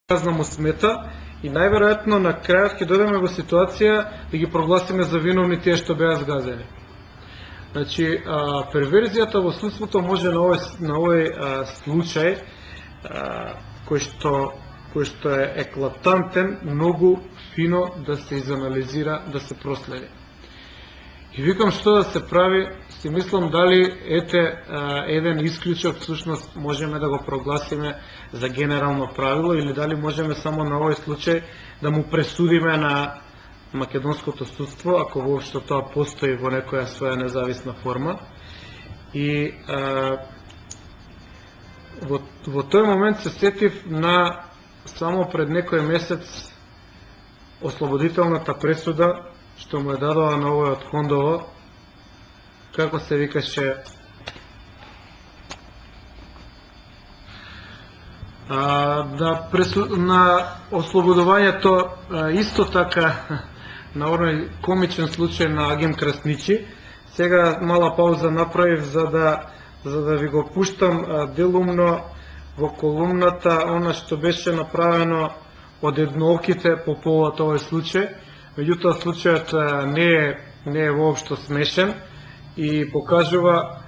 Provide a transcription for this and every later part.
казна му смета и најверојатно на крајот ќе дојдеме во ситуација да ги прогласиме за виновни тие што беа згазени. Значи, перверзијата во судството може на овој случај, кој што е еклатантен, многу фино да се изанализира, да се проследи. И викам што да се прави, си мислам дали еден исклучок всушност можеме да го прогласиме за генерално правило или дали можеме само на овој случај да му пресудиме на македонското судство, ако воопшто тоа постои во некоја своја независна форма. И во тој момент се сетив на само пред некој месец ослободителната пресуда што му е дадова на овој од Хондово, како се викаше, на ослободувањето исто така на оној комичен случај на Агим Красничи. Сега мала пауза направив за да ви го пуштам делумно во колумната она што беше направено од еднооките по повод овој случај. Меѓутоа случајот не е воопшто смешен и покажува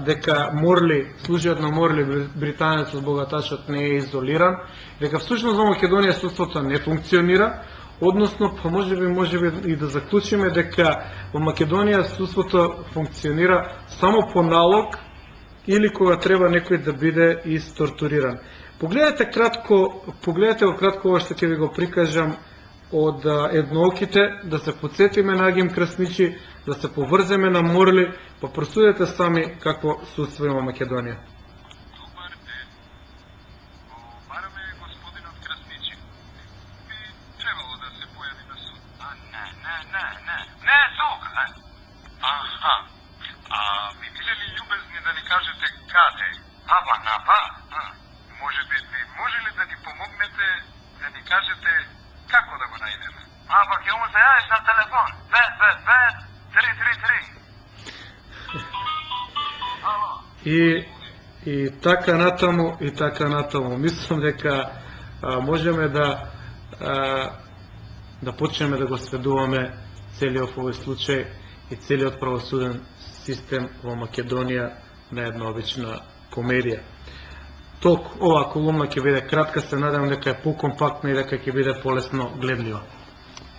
дека Морли, случајот на Морли, британецот богаташот, не е изолиран, дека всушност во Македонија судството не функционира, односно можеби и да заклучиме дека во Македонија судството функционира само по налог или кога треба некој да биде истортуриран. Погледнете го кратко ова што ќе ви го прикажам од еднооките, да се подсетиме на Агим Красничи, да се поврземе на Морли, па просудете сами какво судство има Македонија. Добар ден. Бараме господинот Красничи. Би требало да се појави на суд. Не е тук. Аха. Би билели љубезни да ни кажете каде? Може ли да ни помогнете да ни кажете како да го најдеме? Ќе му се јавиш на телефон. 555-333. И така натаму. Мислам дека можеме да почнеме да го следуваме целиот овој случај и целиот правосуден систем во Македонија на една обична комедија. Толку, оваа колумна ќе биде кратка, се надевам дека е покомпактна и дека ќе биде полесно гледлива.